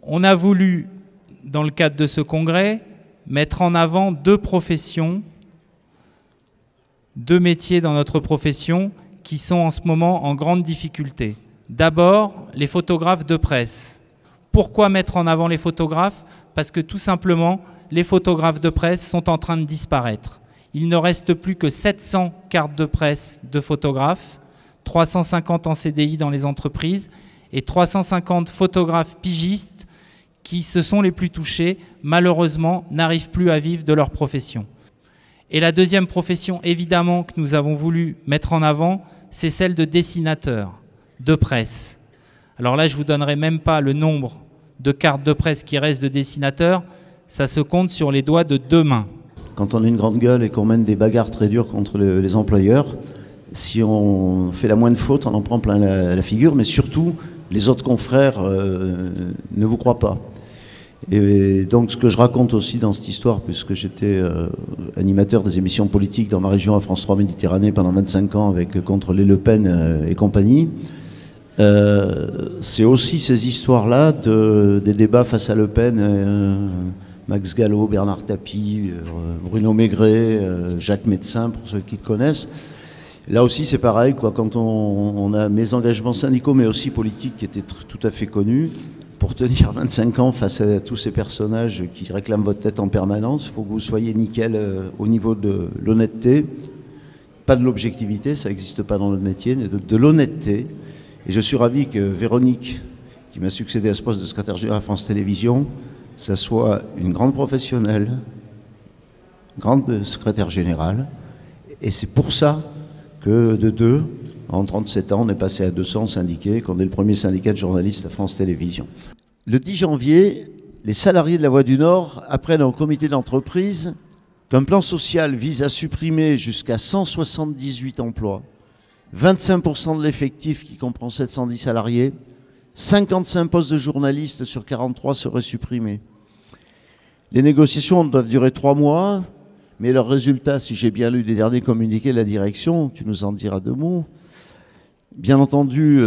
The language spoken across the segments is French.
On a voulu, dans le cadre de ce congrès, mettre en avant deux professions, deux métiers dans notre profession qui sont en ce moment en grande difficulté. D'abord, les photographes de presse. Pourquoi mettre en avant les photographes? Parce que tout simplement, les photographes de presse sont en train de disparaître. Il ne reste plus que 700 cartes de presse de photographes, 350 en CDI dans les entreprises et 350 photographes pigistes qui, ce sont les plus touchés, malheureusement, n'arrivent plus à vivre de leur profession. Et la deuxième profession, évidemment, que nous avons voulu mettre en avant, c'est celle de dessinateur de presse. Alors là, je ne vous donnerai même pas le nombre de cartes de presse qui restent de dessinateurs, ça se compte sur les doigts de deux mains. Quand on a une grande gueule et qu'on mène des bagarres très dures contre les employeurs, si on fait la moindre faute, on en prend plein la figure, mais surtout, les autres confrères ne vous croient pas. Et donc ce que je raconte aussi dans cette histoire, puisque j'étais animateur des émissions politiques dans ma région à France 3 Méditerranée pendant 25 ans avec contre les Le Pen et compagnie, c'est aussi ces histoires-là des débats face à Le Pen, Max Gallo, Bernard Tapie, Bruno Maigret, Jacques Médecin, pour ceux qui le connaissent. Là aussi c'est pareil, quoi, quand on a mes engagements syndicaux mais aussi politiques qui étaient tout à fait connus. Pour tenir 25 ans face à tous ces personnages qui réclament votre tête en permanence, il faut que vous soyez nickel au niveau de l'honnêteté, pas de l'objectivité, ça n'existe pas dans notre métier, mais de l'honnêteté. Et je suis ravi que Véronique, qui m'a succédé à ce poste de secrétaire général à France Télévisions, ça soit une grande professionnelle, grande secrétaire générale. Et c'est pour ça que de deux, en 37 ans, on est passé à 200 syndiqués, qu'on est le premier syndicat de journalistes à France Télévisions. Le 10 janvier, les salariés de la Voix du Nord apprennent au comité d'entreprise qu'un plan social vise à supprimer jusqu'à 178 emplois, 25% de l'effectif qui comprend 710 salariés, 55 postes de journalistes sur 43 seraient supprimés. Les négociations doivent durer 3 mois, mais leurs résultats, si j'ai bien lu les derniers communiqués de la direction, tu nous en diras 2 mots, bien entendu,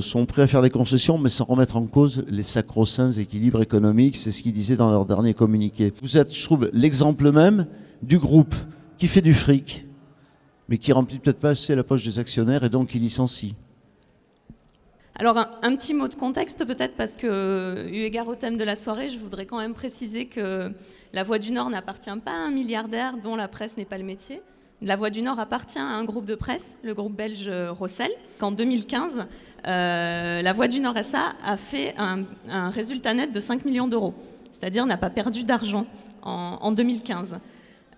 sont prêts à faire des concessions, mais sans remettre en cause les sacro-saints équilibres économiques. C'est ce qu'ils disaient dans leur dernier communiqué. Vous êtes, je trouve, l'exemple même du groupe qui fait du fric, mais qui remplit peut-être pas assez la poche des actionnaires et donc qui licencie. Alors un petit mot de contexte peut-être, parce que eu égard au thème de la soirée, je voudrais quand même préciser que la Voix du Nord n'appartient pas à un milliardaire dont la presse n'est pas le métier. La Voix du Nord appartient à un groupe de presse, le groupe belge Rossel, qu'en 2015, la Voix du Nord SA a fait un résultat net de 5 millions d'euros, c'est-à-dire n'a pas perdu d'argent en 2015.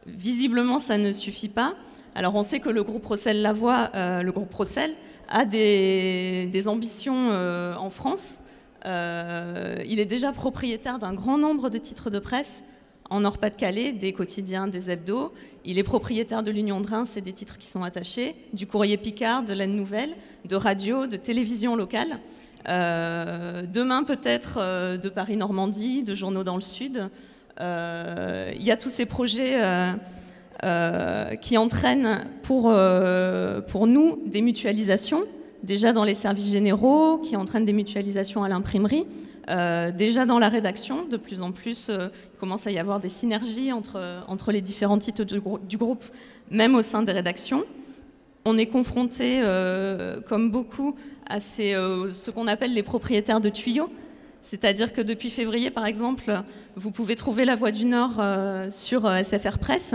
Visiblement, ça ne suffit pas. Alors on sait que le groupe Rossel La Voix, le groupe Rossel, a des ambitions en France. Il est déjà propriétaire d'un grand nombre de titres de presse, en Nord-Pas-de-Calais, des quotidiens, des hebdos. Il est propriétaire de l'Union de Reims et des titres qui sont attachés, du Courrier Picard, de l'Aide Nouvelle, de radio, de télévision locale. Demain peut-être de Paris-Normandie, de Journaux dans le Sud. Il y a tous ces projets qui entraînent pour nous des mutualisations, déjà dans les services généraux, qui entraînent des mutualisations à l'imprimerie. Déjà dans la rédaction, de plus en plus, il commence à y avoir des synergies entre les différents titres du groupe, même au sein des rédactions. On est confronté, comme beaucoup, à ce qu'on appelle les propriétaires de tuyaux. C'est-à-dire que depuis février, par exemple, vous pouvez trouver La Voix du Nord sur SFR Presse.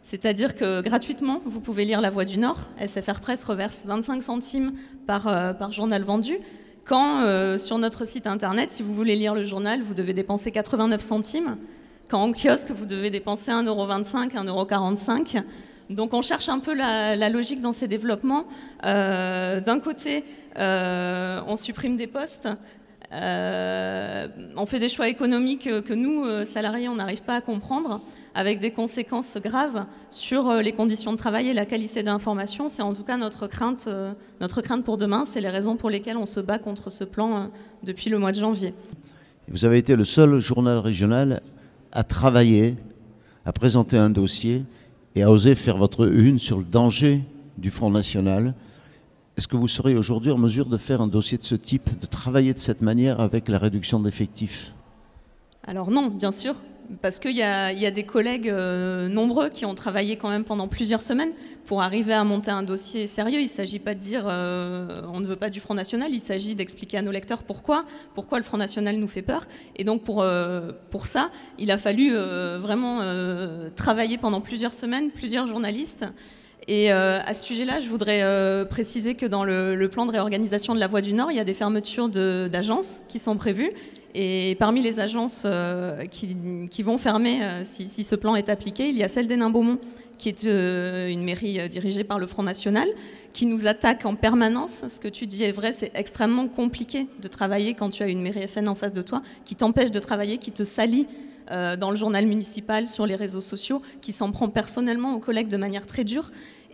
C'est-à-dire que gratuitement, vous pouvez lire La Voix du Nord. SFR Presse reverse 25 centimes par journal vendu. Quand sur notre site internet, si vous voulez lire le journal, vous devez dépenser 89 centimes. Quand en kiosque, vous devez dépenser 1,25 €, 1,45 €. Donc on cherche un peu la logique dans ces développements. D'un côté, on supprime des postes. On fait des choix économiques que nous, salariés, on n'arrive pas à comprendre, avec des conséquences graves sur les conditions de travail et la qualité de l'information. C'est en tout cas notre crainte pour demain. C'est les raisons pour lesquelles on se bat contre ce plan depuis le mois de janvier. Vous avez été le seul journal régional à travailler, à présenter un dossier et à oser faire votre une sur le danger du Front National. Est-ce que vous serez aujourd'hui en mesure de faire un dossier de ce type, de travailler de cette manière avec la réduction d'effectifs ? Alors non, bien sûr, parce qu'il y a des collègues nombreux qui ont travaillé quand même pendant plusieurs semaines pour arriver à monter un dossier sérieux. Il ne s'agit pas de dire on ne veut pas du Front National, il s'agit d'expliquer à nos lecteurs pourquoi le Front National nous fait peur. Et donc pour ça, il a fallu vraiment travailler pendant plusieurs semaines, plusieurs journalistes. Et à ce sujet-là, je voudrais préciser que dans le plan de réorganisation de la Voie du Nord, il y a des fermetures d'agences qui sont prévues. Et parmi les agences qui vont fermer si ce plan est appliqué, il y a celle d'Hénin-Beaumont, qui est une mairie dirigée par le Front National, qui nous attaque en permanence. Ce que tu dis est vrai, c'est extrêmement compliqué de travailler quand tu as une mairie FN en face de toi, qui t'empêche de travailler, qui te salit dans le journal municipal, sur les réseaux sociaux, qui s'en prend personnellement aux collègues de manière très dure.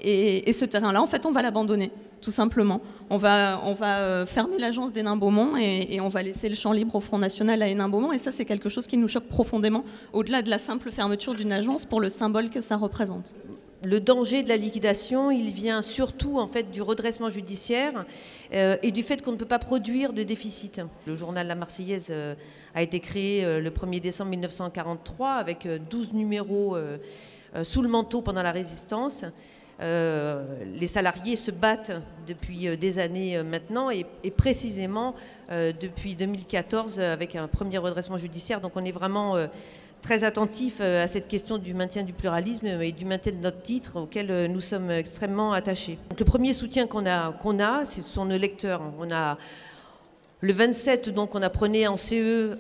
Et ce terrain-là, en fait, on va l'abandonner, tout simplement. On va fermer l'agence d'Hénin-Beaumont et on va laisser le champ libre au Front National à Hénin-Beaumont. Et ça, c'est quelque chose qui nous choque profondément, au-delà de la simple fermeture d'une agence, pour le symbole que ça représente. Le danger de la liquidation, il vient surtout en fait du redressement judiciaire et du fait qu'on ne peut pas produire de déficit. Le journal La Marseillaise a été créé le 1er décembre 1943 avec 12 numéros sous le manteau pendant la Résistance. Les salariés se battent depuis des années maintenant et précisément depuis 2014 avec un premier redressement judiciaire. Donc on est vraiment très attentif à cette question du maintien du pluralisme et du maintien de notre titre auquel nous sommes extrêmement attachés. Donc le premier soutien qu'on a, ce sont nos lecteurs. On a le 27, donc on apprenait en CE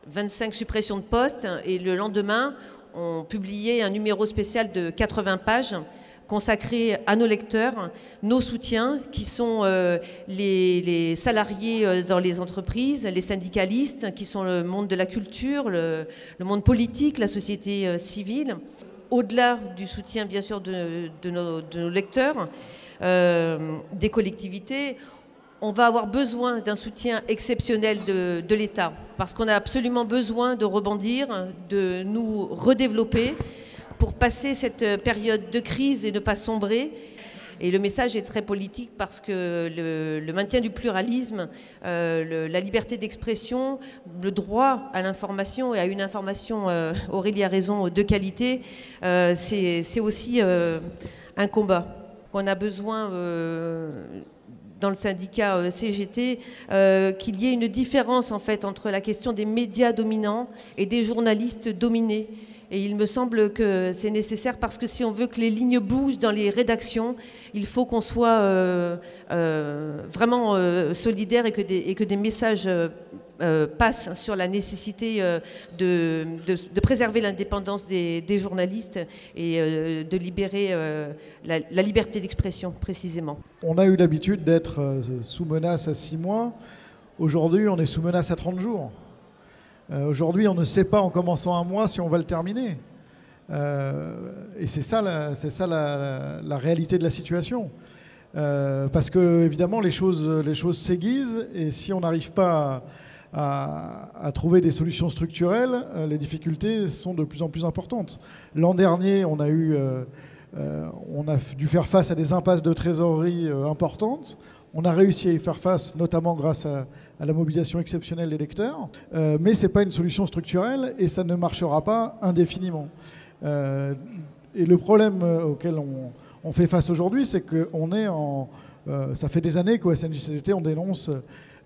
25 suppressions de postes et le lendemain, on publiait un numéro spécial de 80 pages consacré à nos lecteurs, nos soutiens, qui sont les salariés dans les entreprises, les syndicalistes, qui sont le monde de la culture, le monde politique, la société civile. Au-delà du soutien, bien sûr, de nos lecteurs, des collectivités, on va avoir besoin d'un soutien exceptionnel de l'État, parce qu'on a absolument besoin de rebondir, de nous redévelopper pour passer cette période de crise et ne pas sombrer. Et le message est très politique parce que le maintien du pluralisme, la liberté d'expression, le droit à l'information et à une information, Aurélie a raison, de qualité, c'est aussi un combat. On a besoin dans le syndicat CGT, qu'il y ait une différence en fait entre la question des médias dominants et des journalistes dominés. Et il me semble que c'est nécessaire parce que si on veut que les lignes bougent dans les rédactions, il faut qu'on soit vraiment solidaire et que des messages passent sur la nécessité de préserver l'indépendance des journalistes et de libérer la liberté d'expression, précisément. On a eu l'habitude d'être sous menace à 6 mois. Aujourd'hui, on est sous menace à 30 jours. Aujourd'hui, on ne sait pas en commençant un mois si on va le terminer. Et c'est ça la réalité de la situation. Parce que, évidemment, les choses s'aiguisent et si on n'arrive pas à trouver des solutions structurelles, les difficultés sont de plus en plus importantes. L'an dernier, on a dû faire face à des impasses de trésorerie importantes. On a réussi à y faire face, notamment grâce à la mobilisation exceptionnelle des lecteurs, mais ce n'est pas une solution structurelle et ça ne marchera pas indéfiniment. Et le problème auquel on fait face aujourd'hui, c'est qu'on est ça fait des années qu'au SNJ-CGT, on dénonce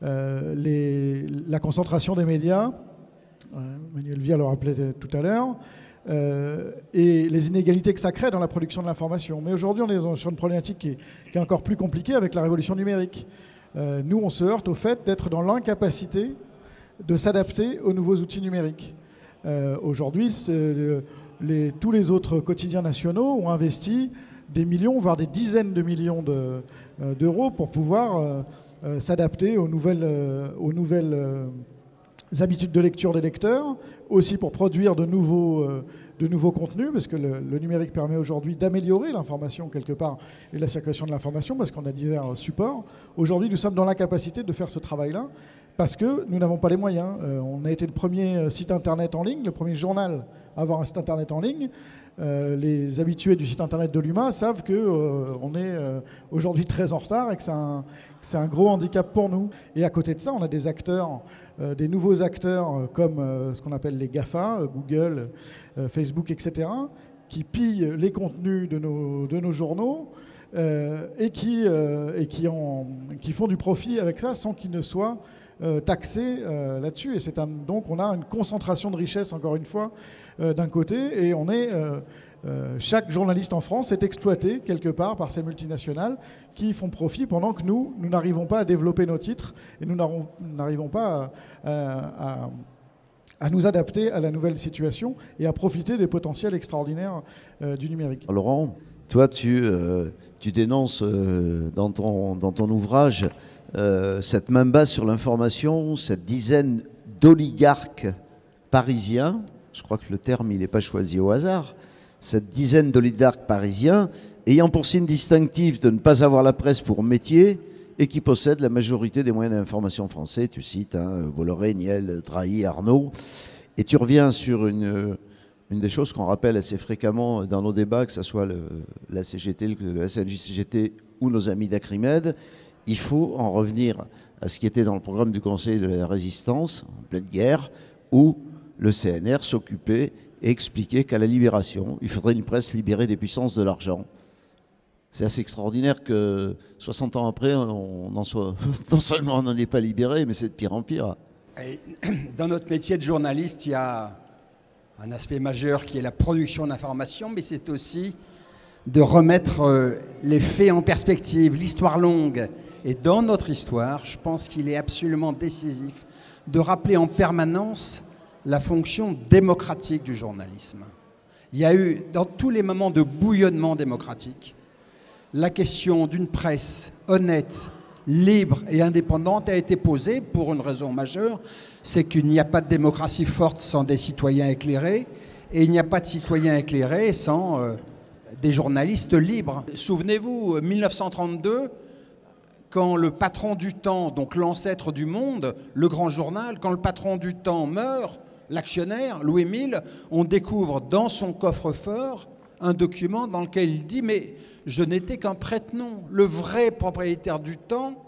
la concentration des médias, Manuel Vier le rappelait tout à l'heure, et les inégalités que ça crée dans la production de l'information. Mais aujourd'hui, on est sur une problématique qui est encore plus compliquée avec la révolution numérique. Nous, on se heurte au fait d'être dans l'incapacité de s'adapter aux nouveaux outils numériques. Aujourd'hui, tous les autres quotidiens nationaux ont investi des millions, voire des dizaines de millions d'euros pour pouvoir s'adapter aux nouvelles habitudes de lecture des lecteurs, aussi pour produire de nouveaux contenus, parce que le numérique permet aujourd'hui d'améliorer l'information quelque part et la circulation de l'information, parce qu'on a divers supports. Aujourd'hui, nous sommes dans l'incapacité de faire ce travail-là, parce que nous n'avons pas les moyens. On a été le premier site internet en ligne, le premier journal à avoir un site internet en ligne. les habitués du site internet de l'UMA savent qu'on est aujourd'hui très en retard et que c'est un gros handicap pour nous. Et à côté de ça, on a des acteurs, des nouveaux acteurs comme ce qu'on appelle les GAFA, Google, Facebook, etc., qui pillent les contenus de nos journaux et qui font du profit avec ça sans qu'ils ne soient taxés là-dessus. Et donc on a une concentration de richesse, encore une fois, d'un côté, et chaque journaliste en France est exploité quelque part par ces multinationales qui font profit pendant que nous n'arrivons pas à développer nos titres et nous n'arrivons pas à nous adapter à la nouvelle situation et à profiter des potentiels extraordinaires du numérique. Laurent, toi, tu dénonces dans ton ouvrage cette main basse sur l'information, cette dizaine d'oligarques parisiens, je crois que le terme il n'est pas choisi au hasard, cette dizaine d'oligarques parisiens ayant pour signe distinctif de ne pas avoir la presse pour métier et qui possèdent la majorité des moyens d'information français. Tu cites Bolloré, Niel, Drahi, Arnaud. Et tu reviens sur une des choses qu'on rappelle assez fréquemment dans nos débats, que ce soit la CGT, le SNJ-CGT ou nos amis d'Acrimed. Il faut en revenir à ce qui était dans le programme du Conseil de la Résistance, en pleine guerre, où le CNR s'occupait et expliquait qu'à la libération, il faudrait une presse libérée des puissances de l'argent. C'est assez extraordinaire que 60 ans après, non seulement on n'en est pas libéré, mais c'est de pire en pire. Et dans notre métier de journaliste, il y a un aspect majeur qui est la production d'informations, mais c'est aussi de remettre les faits en perspective, l'histoire longue. Et dans notre histoire, je pense qu'il est absolument décisif de rappeler en permanence la fonction démocratique du journalisme. Il y a eu, dans tous les moments de bouillonnement démocratique, la question d'une presse honnête, libre et indépendante a été posée pour une raison majeure, c'est qu'il n'y a pas de démocratie forte sans des citoyens éclairés, et il n'y a pas de citoyens éclairés sans des journalistes libres. Souvenez-vous, 1932, quand le patron du Temps, donc l'ancêtre du Monde, le grand journal, quand le patron du Temps meurt, l'actionnaire, Louis Mille, on découvre dans son coffre-fort un document dans lequel il dit « mais je n'étais qu'un prête-nom ». Le vrai propriétaire du Temps,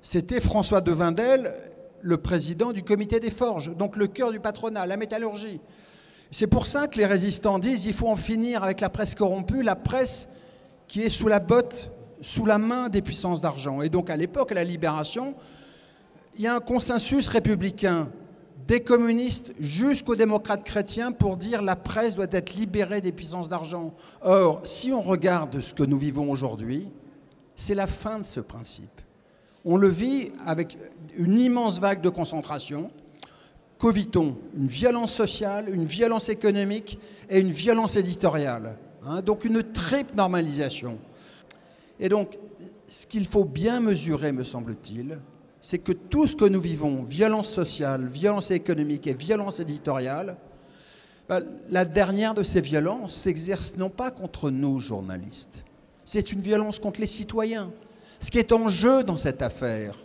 c'était François de Wendel, le président du comité des forges, donc le cœur du patronat, la métallurgie. C'est pour ça que les résistants disent qu'il faut en finir avec la presse corrompue, la presse qui est sous la botte, sous la main des puissances d'argent. Et donc à l'époque, à la Libération, il y a un consensus républicain des communistes jusqu'aux démocrates chrétiens pour dire la presse doit être libérée des puissances d'argent. Or, si on regarde ce que nous vivons aujourd'hui, c'est la fin de ce principe. On le vit avec une immense vague de concentration. Que vit-on ? Une violence sociale, une violence économique et une violence éditoriale. Donc une triple normalisation. Et donc, ce qu'il faut bien mesurer, me semble-t-il, c'est que tout ce que nous vivons, violence sociale, violence économique et violence éditoriale, la dernière de ces violences s'exerce non pas contre nos journalistes, c'est une violence contre les citoyens. Ce qui est en jeu dans cette affaire,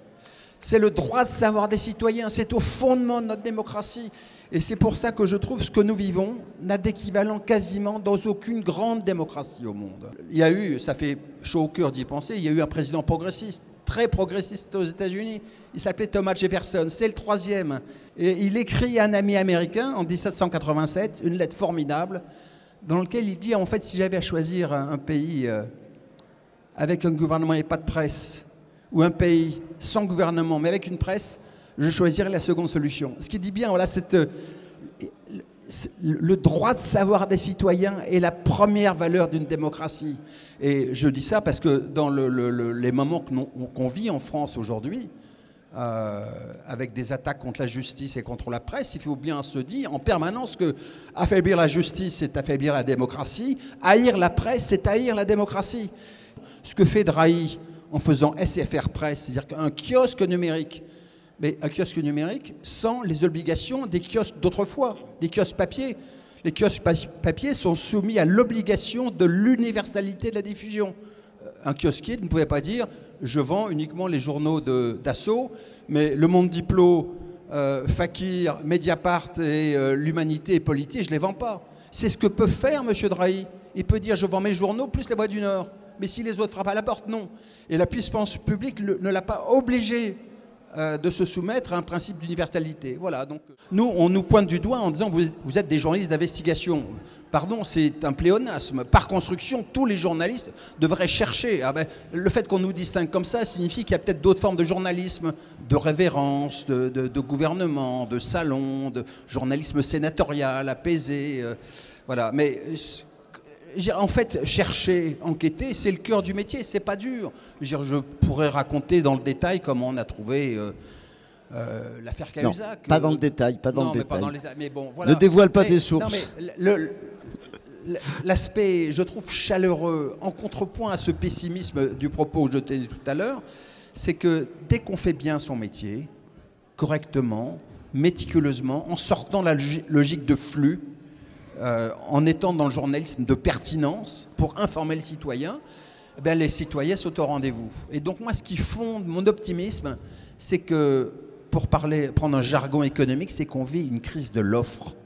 c'est le droit de savoir des citoyens, c'est au fondement de notre démocratie. Et c'est pour ça que je trouve ce que nous vivons n'a d'équivalent quasiment dans aucune grande démocratie au monde. Il y a eu, ça fait chaud au cœur d'y penser, il y a eu un président progressiste, très progressiste aux États-Unis. Il s'appelait Thomas Jefferson, c'est le troisième. Et il écrit à un ami américain en 1787 une lettre formidable dans laquelle il dit en fait si j'avais à choisir un pays avec un gouvernement et pas de presse, ou un pays sans gouvernement mais avec une presse, je choisirais la seconde solution. Ce qui dit bien, voilà, le droit de savoir des citoyens est la première valeur d'une démocratie. Et je dis ça parce que dans les moments qu'on vit en France aujourd'hui, avec des attaques contre la justice et contre la presse, il faut bien se dire en permanence que affaiblir la justice, c'est affaiblir la démocratie, haïr la presse, c'est haïr la démocratie. Ce que fait Drahi en faisant SFR Presse, c'est-à-dire qu'un kiosque numérique, mais un kiosque numérique sans les obligations des kiosques d'autrefois, des kiosques papier. Les kiosques papier sont soumis à l'obligation de l'universalité de la diffusion. Un kiosquier ne pouvait pas dire « je vends uniquement les journaux d'Assaut, mais Le Monde Diplo, Fakir, Mediapart et l'Humanité et Polité, je ne les vends pas ». C'est ce que peut faire M. Drahi. Il peut dire je vends mes journaux plus la Voix du Nord. Mais si les autres frappent à la porte, non. Et la puissance publique ne l'a pas obligé de se soumettre à un principe d'universalité. Voilà, donc nous, on nous pointe du doigt en disant vous êtes des journalistes d'investigation. Pardon, c'est un pléonasme. Par construction, tous les journalistes devraient chercher. Ah ben, le fait qu'on nous distingue comme ça signifie qu'il y a peut-être d'autres formes de journalisme, de révérence, de gouvernement, de salon, de journalisme sénatorial, apaisé. Voilà, mais... En fait, chercher, enquêter, c'est le cœur du métier, c'est pas dur. Je pourrais raconter dans le détail comment on a trouvé l'affaire Cahuzac. Pas dans le détail, pas dans le détail. Pas dans le détail. Mais bon, voilà. Ne dévoile pas tes sources. L'aspect, je trouve, chaleureux, en contrepoint à ce pessimisme du propos que je tenais tout à l'heure, c'est que dès qu'on fait bien son métier, correctement, méticuleusement, en sortant la logique de flux, en étant dans le journalisme de pertinence pour informer le citoyen, ben les citoyens sont au rendez-vous. Et donc moi, ce qui fonde mon optimisme, c'est que, pour prendre un jargon économique, c'est qu'on vit une crise de l'offre.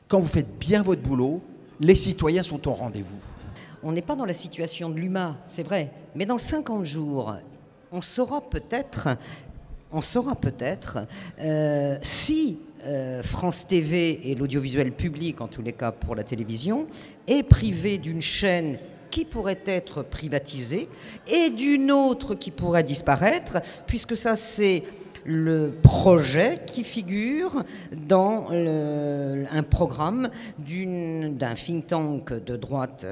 Quand vous faites bien votre boulot, les citoyens sont au rendez-vous. On n'est pas dans la situation de l'UMA, c'est vrai, mais dans 50 jours, on saura peut-être si France TV et l'audiovisuel public, en tous les cas pour la télévision, est privé d'une chaîne qui pourrait être privatisée et d'une autre qui pourrait disparaître, puisque ça c'est le projet qui figure dans un programme d'un think tank de droite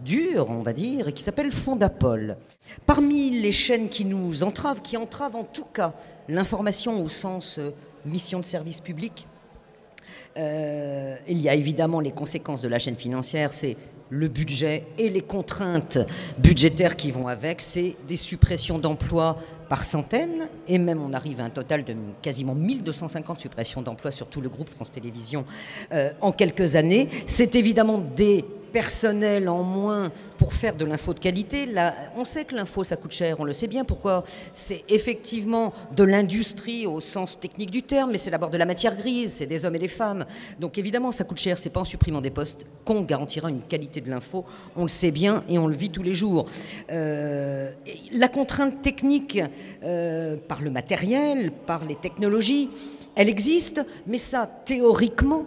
dure, on va dire, et qui s'appelle Fondapol. Parmi les chaînes qui nous entravent, qui entravent en tout cas l'information au sens mission de service public, il y a évidemment les conséquences de la chaîne financière, c'est le budget et les contraintes budgétaires qui vont avec, c'est des suppressions d'emplois par centaines, et même on arrive à un total de quasiment 1250 suppressions d'emplois sur tout le groupe France Télévisions en quelques années. C'est évidemment des personnels en moins pour faire de l'info de qualité. Là, on sait que l'info ça coûte cher, on le sait bien pourquoi. C'est effectivement de l'industrie au sens technique du terme, mais c'est d'abord de la matière grise, c'est des hommes et des femmes. Donc évidemment ça coûte cher, c'est pas en supprimant des postes qu'on garantira une qualité de l'info, on le sait bien et on le vit tous les jours. La contrainte technique par le matériel, par les technologies, elle existe, mais ça, théoriquement,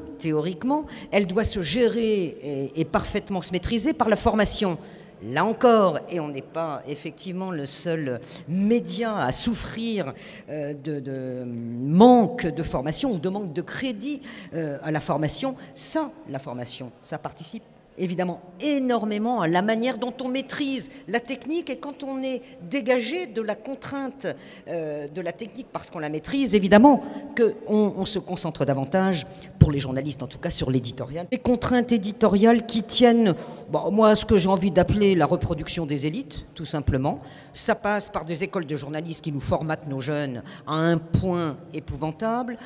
elle doit se gérer et parfaitement se maîtriser par la formation. Là encore, et on n'est pas effectivement le seul média à souffrir de manque de formation ou de manque de crédit à la formation, la formation, ça participe évidemment énormément à la manière dont on maîtrise la technique, et quand on est dégagé de la contrainte de la technique parce qu'on la maîtrise, évidemment qu'on se concentre davantage, pour les journalistes en tout cas, sur l'éditorial. Les contraintes éditoriales qui tiennent, moi, ce que j'ai envie d'appeler la reproduction des élites, tout simplement. Ça passe par des écoles de journalistes qui nous formatent nos jeunes à un point épouvantable,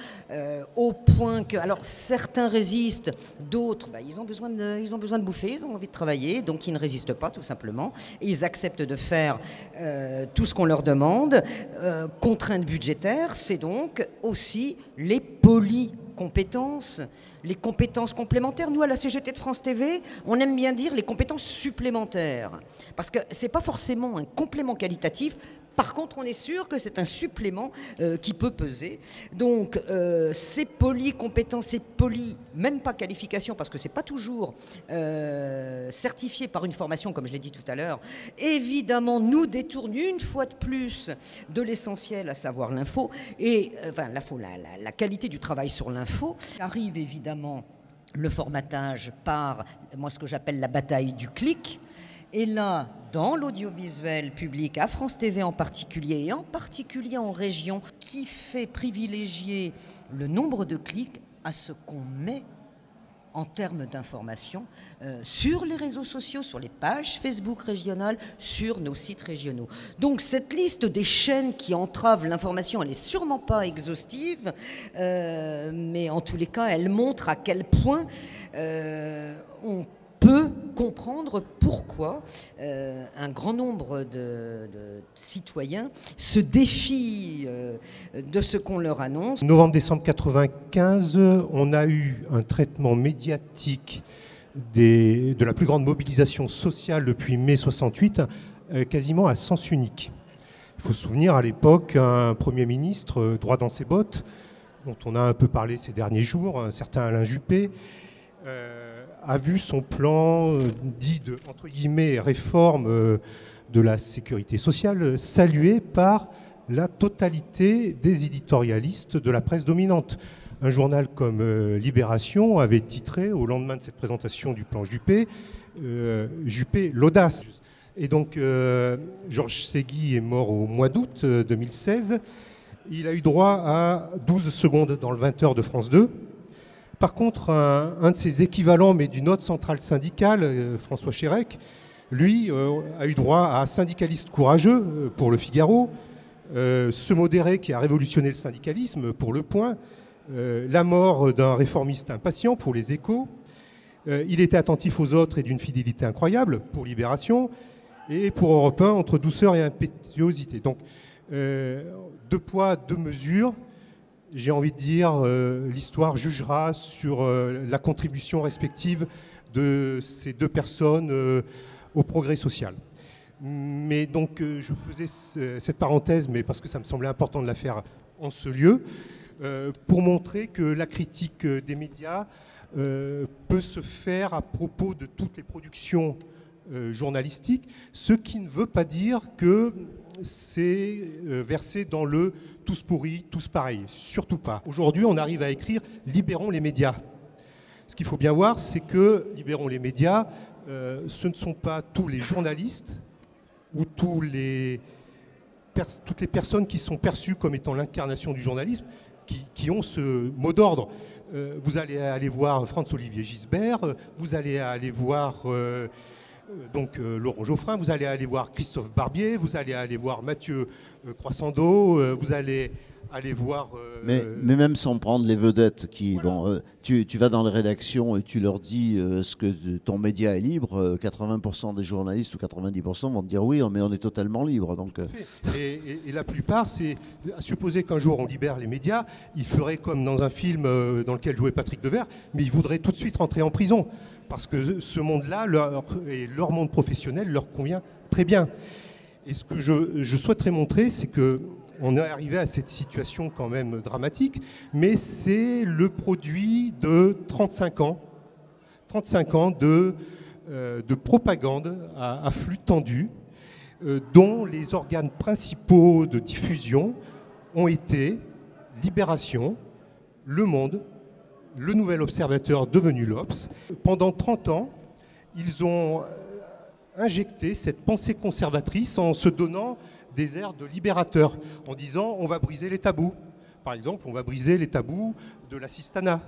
au point que, alors certains résistent, d'autres, ils ont besoin de bouffer, ils ont envie de travailler, donc ils ne résistent pas tout simplement, et ils acceptent de faire tout ce qu'on leur demande. Contraintes budgétaires, c'est donc aussi les polycompétences, les compétences complémentaires. Nous, à la CGT de France TV, on aime bien dire les compétences supplémentaires, parce que c'est pas forcément un complément qualitatif. Par contre, on est sûr que c'est un supplément qui peut peser. Donc, ces polycompétences, ces même pas qualifications, parce que c'est pas toujours certifié par une formation, comme je l'ai dit tout à l'heure, évidemment, nous détournent une fois de plus de l'essentiel, à savoir l'info, et la qualité du travail sur l'info. Arrive évidemment le formatage par, moi, ce que j'appelle la bataille du clic. Et là, dans l'audiovisuel public, à France TV en particulier, et en particulier en région, qui fait privilégier le nombre de clics à ce qu'on met en termes d'information sur les réseaux sociaux, sur les pages Facebook régionales, sur nos sites régionaux. Donc cette liste des chaînes qui entravent l'information, elle n'est sûrement pas exhaustive, mais en tous les cas, elle montre à quel point on peut comprendre pourquoi un grand nombre de citoyens se défient de ce qu'on leur annonce. Novembre-décembre 1995, on a eu un traitement médiatique de la plus grande mobilisation sociale depuis mai 68, quasiment à sens unique. Il faut se souvenir à l'époque un Premier ministre droit dans ses bottes, dont on a un peu parlé ces derniers jours, un certain Alain Juppé, a vu son plan dit de, entre guillemets, réforme de la sécurité sociale salué par la totalité des éditorialistes de la presse dominante. Un journal comme Libération avait titré, au lendemain de cette présentation du plan Juppé, Juppé l'audace. Et donc Georges Ségui est mort au mois d'août 2016. Il a eu droit à 12 secondes dans le 20h de France 2. Par contre, un de ses équivalents, mais d'une autre centrale syndicale, François Chérec, lui a eu droit à Syndicaliste courageux pour Le Figaro, Ce modéré qui a révolutionné le syndicalisme pour Le Point, la mort d'un réformiste impatient pour Les Échos, il était attentif aux autres et d'une fidélité incroyable pour Libération, et pour Europe 1, entre douceur et impétuosité. Donc, deux poids, deux mesures. J'ai envie de dire, l'histoire jugera sur la contribution respective de ces deux personnes au progrès social. Mais donc, je faisais cette parenthèse, mais parce que ça me semblait important de la faire en ce lieu, pour montrer que la critique des médias peut se faire à propos de toutes les productions journalistiques, ce qui ne veut pas dire que c'est versé dans le tous pourris, tous pareils, surtout pas. Aujourd'hui, on arrive à écrire « Libérons les médias ». Ce qu'il faut bien voir, c'est que « Libérons les médias », ce ne sont pas tous les journalistes ou toutes les personnes qui sont perçues comme étant l'incarnation du journalisme qui ont ce mot d'ordre. Vous allez aller voir Franz-Olivier Gisbert, vous allez aller voir Laurent Geoffrin, vous allez aller voir Christophe Barbier, vous allez aller voir Mathieu Croissando, vous allez aller voir... Mais même sans prendre les vedettes qui... Voilà. Bon, tu vas dans les rédactions et tu leur dis est-ce que ton média est libre, 80% des journalistes ou 90% vont te dire oui, mais on est totalement libre. Donc, et la plupart, c'est à supposer qu'un jour on libère les médias, ils feraient comme dans un film dans lequel jouait Patrick Devers, mais ils voudraient tout de suite rentrer en prison. Parce que ce monde-là, leur monde professionnel leur convient très bien. Et ce que je souhaiterais montrer, c'est qu'on est arrivé à cette situation quand même dramatique, mais c'est le produit de 35 ans de propagande à flux tendu, dont les organes principaux de diffusion ont été Libération, Le Monde, Le Nouvel Observateur devenu l'Obs. Pendant 30 ans, ils ont injecté cette pensée conservatrice en se donnant des airs de libérateurs, en disant on va briser les tabous. Par exemple, on va briser les tabous de l'assistanat,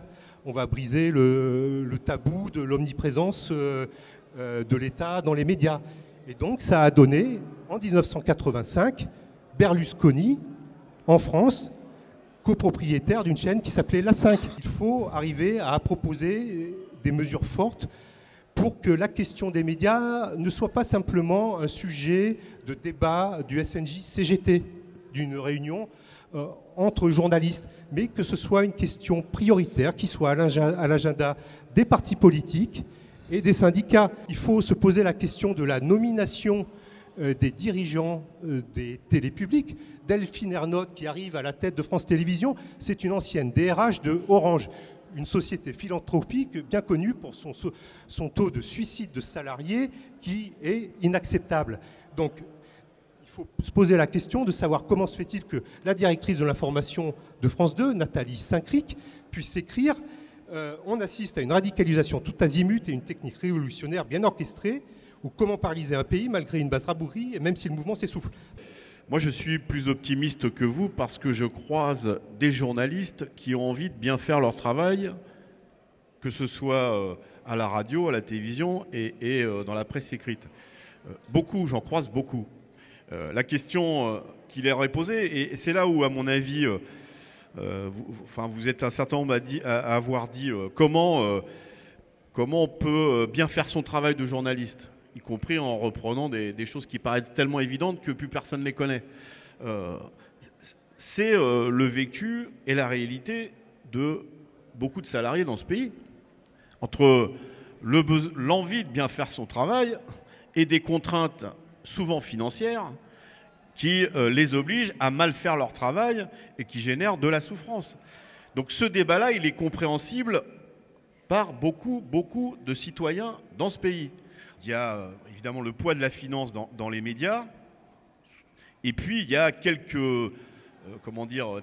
on va briser le tabou de l'omniprésence de l'État dans les médias. Et donc ça a donné, en 1985, Berlusconi, en France, copropriétaire d'une chaîne qui s'appelait La 5. Il faut arriver à proposer des mesures fortes pour que la question des médias ne soit pas simplement un sujet de débat du SNJ-CGT, d'une réunion entre journalistes, mais que ce soit une question prioritaire qui soit à l'agenda des partis politiques et des syndicats. Il faut se poser la question de la nomination des dirigeants des télépublics. Delphine Ernotte, qui arrive à la tête de France Télévisions, c'est une ancienne DRH de Orange, une société philanthropique bien connue pour son taux de suicide de salariés qui est inacceptable. Donc, il faut se poser la question de savoir comment se fait-il que la directrice de l'information de France 2, Nathalie Saint-Cric, puisse écrire on assiste à une radicalisation tout azimut et une technique révolutionnaire bien orchestrée, ou comment paralyser un pays malgré une basse rabouillerie et même si le mouvement s'essouffle. Moi, je suis plus optimiste que vous parce que je croise des journalistes qui ont envie de bien faire leur travail, que ce soit à la radio, à la télévision et dans la presse écrite. Beaucoup, j'en croise beaucoup. La question qui leur est posée, et c'est là où, à mon avis, vous êtes un certain nombre à avoir dit comment on peut bien faire son travail de journaliste, y compris en reprenant des choses qui paraissent tellement évidentes que plus personne ne les connaît. C'est le vécu et la réalité de beaucoup de salariés dans ce pays. Entre l'envie de bien faire son travail et des contraintes souvent financières qui les obligent à mal faire leur travail et qui génèrent de la souffrance. Donc ce débat-là, il est compréhensible par beaucoup de citoyens dans ce pays. Il y a évidemment le poids de la finance dans les médias, et puis il y a quelques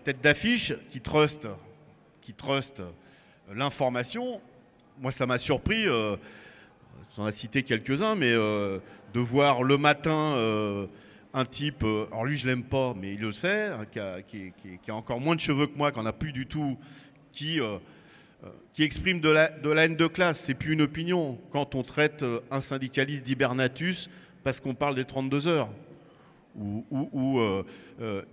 têtes d'affiche qui trustent l'information. Moi, ça m'a surpris, j'en ai cité quelques-uns, mais de voir le matin un type, alors lui je l'aime pas, mais il le sait, hein, qui a encore moins de cheveux que moi, qui n'en a plus du tout, qui exprime de la haine de classe. C'est plus une opinion quand on traite un syndicaliste d'hibernatus parce qu'on parle des 32 heures.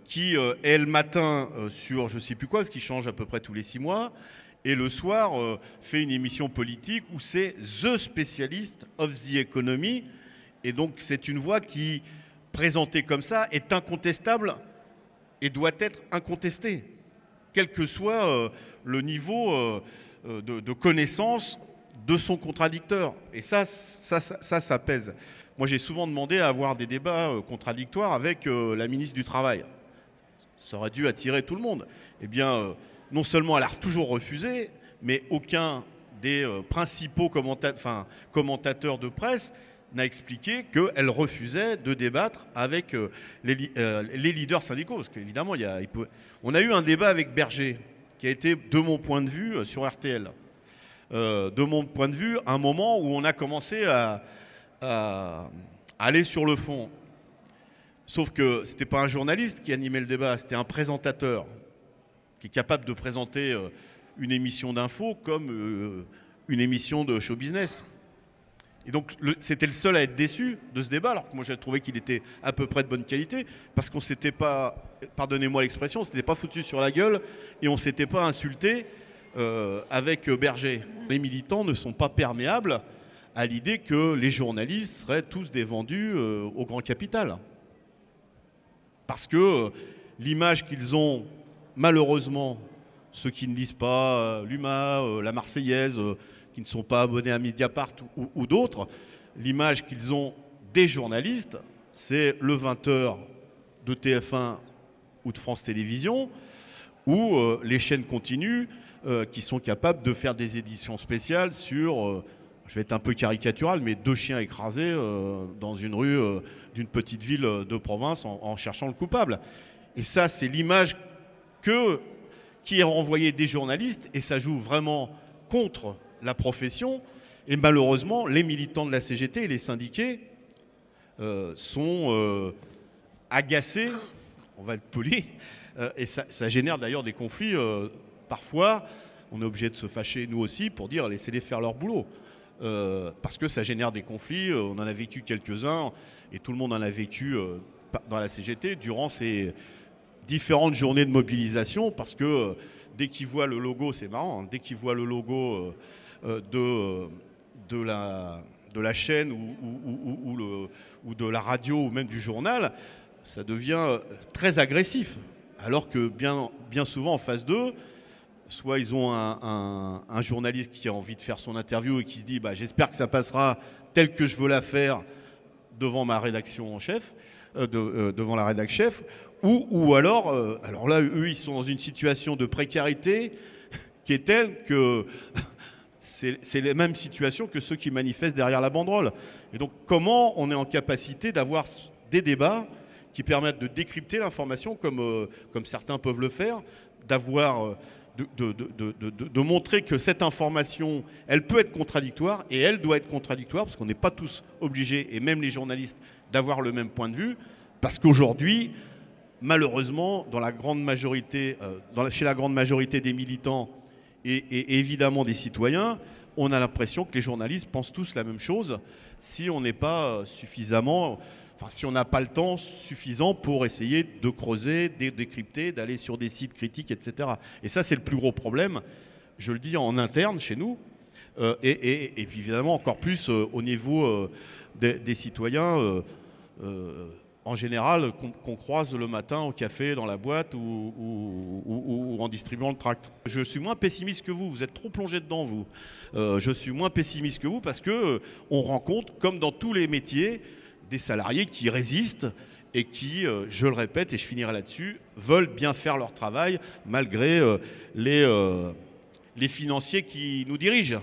Qui est le matin sur je ne sais plus quoi, parce qu'il change à peu près tous les 6 mois, et le soir fait une émission politique où c'est the spécialiste of the economy. Et donc c'est une voix qui, présentée comme ça, est incontestable et doit être incontestée, quel que soit le niveau de connaissance de son contradicteur. Et ça pèse. Moi, j'ai souvent demandé à avoir des débats contradictoires avec la ministre du Travail. Ça aurait dû attirer tout le monde. Eh bien, non seulement elle a toujours refusé, mais aucun des principaux commentateurs de presse n'a expliqué qu'elle refusait de débattre avec les leaders syndicaux. Parce qu'évidemment, on a eu un débat avec Berger, qui a été, de mon point de vue, sur RTL. De mon point de vue, un moment où on a commencé à aller sur le fond. Sauf que ce n'était pas un journaliste qui animait le débat, c'était un présentateur qui est capable de présenter une émission d'info comme une émission de show business. Et donc c'était le seul à être déçu de ce débat, alors que moi j'ai trouvé qu'il était à peu près de bonne qualité, parce qu'on ne s'était pas, pardonnez-moi l'expression, on ne s'était pas foutu sur la gueule et on ne s'était pas insulté avec Berger. Les militants ne sont pas perméables à l'idée que les journalistes seraient tous des vendus au grand capital. Parce que l'image qu'ils ont, malheureusement, ceux qui ne lisent pas l'UMA, la Marseillaise, qui ne sont pas abonnés à Mediapart ou d'autres, l'image qu'ils ont des journalistes, c'est le 20h de TF1 ou de France Télévisions, ou les chaînes continues qui sont capables de faire des éditions spéciales sur, je vais être un peu caricatural, mais 2 chiens écrasés dans une rue d'une petite ville de province en cherchant le coupable. Et ça, c'est l'image qui est renvoyée des journalistes, et ça joue vraiment contre la profession. Et malheureusement, les militants de la CGT et les syndiqués sont agacés, on va être poli, et ça génère d'ailleurs des conflits. Parfois, on est obligé de se fâcher, nous aussi, pour dire laissez-les faire leur boulot. Parce que ça génère des conflits, on en a vécu quelques-uns, et tout le monde en a vécu dans la CGT durant ces différentes journées de mobilisation, parce que dès qu'ils voient le logo, c'est marrant, hein, dès qu'ils voient le logo de la chaîne ou de la radio ou même du journal, ça devient très agressif. Alors que bien souvent en face d'eux, soit ils ont un journaliste qui a envie de faire son interview et qui se dit j'espère que ça passera tel que je veux la faire devant ma rédaction en chef, devant la rédac chef, ou alors là, eux, ils sont dans une situation de précarité qui est telle que c'est les mêmes situations que ceux qui manifestent derrière la banderole. Et donc, comment on est en capacité d'avoir des débats qui permettent de décrypter l'information comme certains peuvent le faire, d'avoir... De montrer que cette information, elle peut être contradictoire, et elle doit être contradictoire, parce qu'on n'est pas tous obligés, et même les journalistes, d'avoir le même point de vue, parce qu'aujourd'hui, malheureusement, chez la grande majorité des militants et évidemment des citoyens, on a l'impression que les journalistes pensent tous la même chose, si on n'est pas suffisamment... Enfin, si on n'a pas le temps suffisant pour essayer de creuser, de décrypter, d'aller sur des sites critiques, etc. Et ça, c'est le plus gros problème, je le dis en interne chez nous, et puis évidemment encore plus au niveau des citoyens en général qu'on croise le matin au café, dans la boîte ou en distribuant le tract. Je suis moins pessimiste que vous êtes trop plongé dedans vous. Je suis moins pessimiste que vous parce que on rencontre, comme dans tous les métiers, des salariés qui résistent et qui, je le répète et je finirai là-dessus, veulent bien faire leur travail malgré les financiers qui nous dirigent.